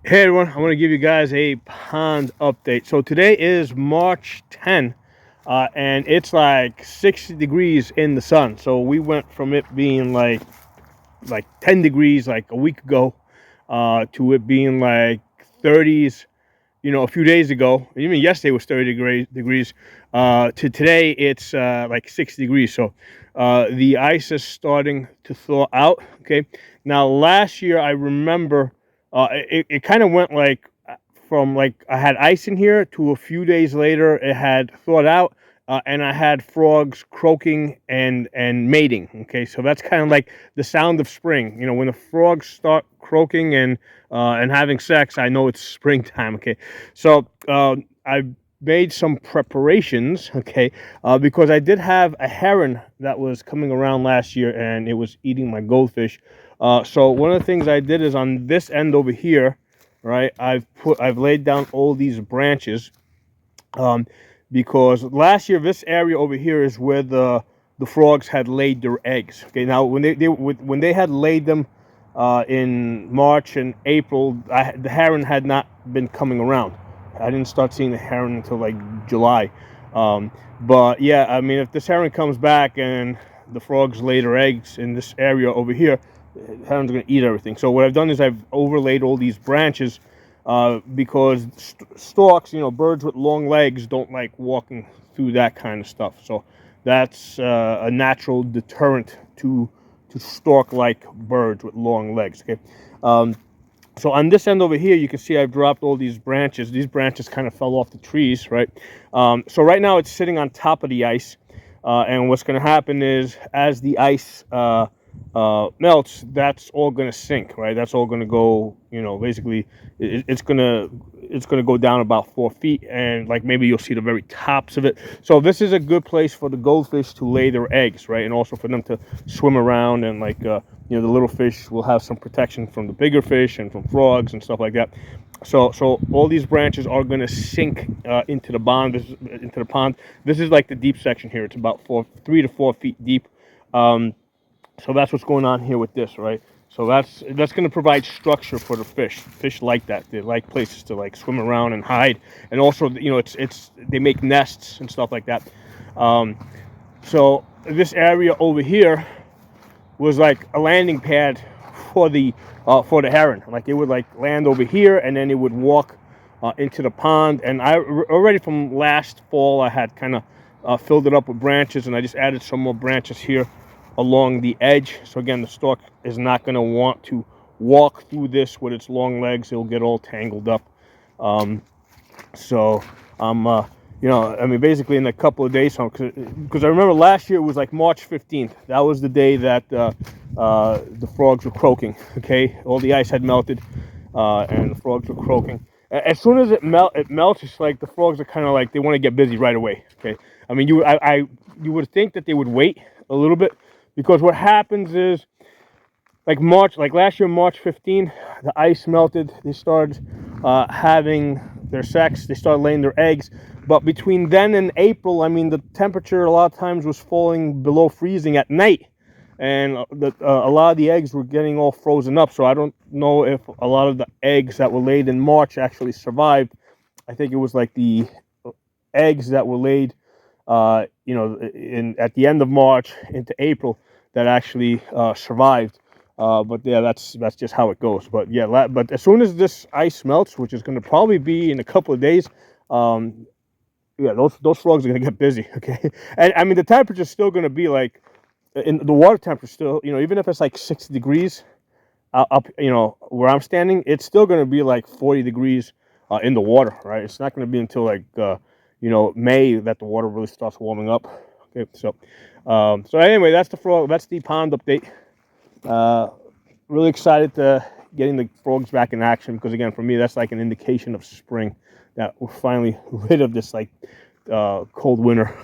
Hey everyone, I want to give you guys a pond update. So today is March 10, and it's like 60 degrees in the sun. So we went from it being like 10 degrees like a week ago, to it being like 30s, a few days ago. Even yesterday was 30 degrees. To today it's like 60 degrees. So the ice is starting to thaw out. Okay. Now last year I remember it kind of went like from like I had ice in here to a few days later it had thawed out, and I had frogs croaking and mating. Okay, so that's kind of like the sound of spring. When the frogs start croaking and having sex, I know it's springtime. Okay, so I made some preparations. Okay, because I did have a heron that was coming around last year and it was eating my goldfish. So one of the things I did is on this end over here, right? I've laid down all these branches, um, because last year this area over here is where the frogs had laid their eggs. Okay, now when they had laid them in March and April, the heron had not been coming around. I didn't start seeing the heron until like July. But yeah, I mean, if this heron comes back and the frogs lay their eggs in this area over here, the heron's going to eat everything. So what I've done is I've overlaid all these branches, because storks, birds with long legs don't like walking through that kind of stuff. So that's a natural deterrent to stork-like birds with long legs. Okay. So on this end over here, you can see I've dropped all these branches. These branches kind of fell off the trees, right? So right now it's sitting on top of the ice. And what's going to happen is as the ice melts, that's all going to sink, right? That's all going to go, basically it's gonna go down about 4 feet, and like maybe you'll see the very tops of it. So this is a good place for the goldfish to lay their eggs, right? And also for them to swim around, and like the little fish will have some protection from the bigger fish and from frogs and stuff like that. So all these branches are going to sink into the pond. This is like the deep section here. It's about 3 to 4 feet deep. So that's what's going on here with this, right? So that's going to provide structure for the fish. Fish like that. They like places to like swim around and hide, and also it's they make nests and stuff like that. Um, so this area over here was like a landing pad for the heron. Like it would like land over here, and then it would walk into the pond. And I already from last fall I had kind of filled it up with branches, and I just added some more branches here along the edge. So again, the stork is not going to want to walk through this with its long legs. It'll get all tangled up. So I mean, basically in a couple of days, because I remember last year it was like March 15th. That was the day that the frogs were croaking. Okay, all the ice had melted, and the frogs were croaking. As soon as it melts, it's like the frogs are kind of like they want to get busy right away. Okay, I mean, you would think that they would wait a little bit, because what happens is like last year, March 15, the ice melted. They started having their sex. They started laying their eggs. But between then and April, I mean, the temperature a lot of times was falling below freezing at night, and a lot of the eggs were getting all frozen up. So I don't know if a lot of the eggs that were laid in March actually survived. I think it was like the eggs that were laid, in at the end of March into April that actually survived. But yeah, that's just how it goes. But yeah, but as soon as this ice melts, which is going to probably be in a couple of days, yeah, those frogs are going to get busy. Okay, and I mean the temperature is still going to be like in the water temperature still, even if it's like 60 degrees up, where I'm standing, it's still going to be like 40 degrees in the water, right? It's not going to be until like May that the water really starts warming up. Okay, so anyway, that's the pond update. Really excited to getting the frogs back in action, because again, for me, that's like an indication of spring, that we're finally rid of this like cold winter.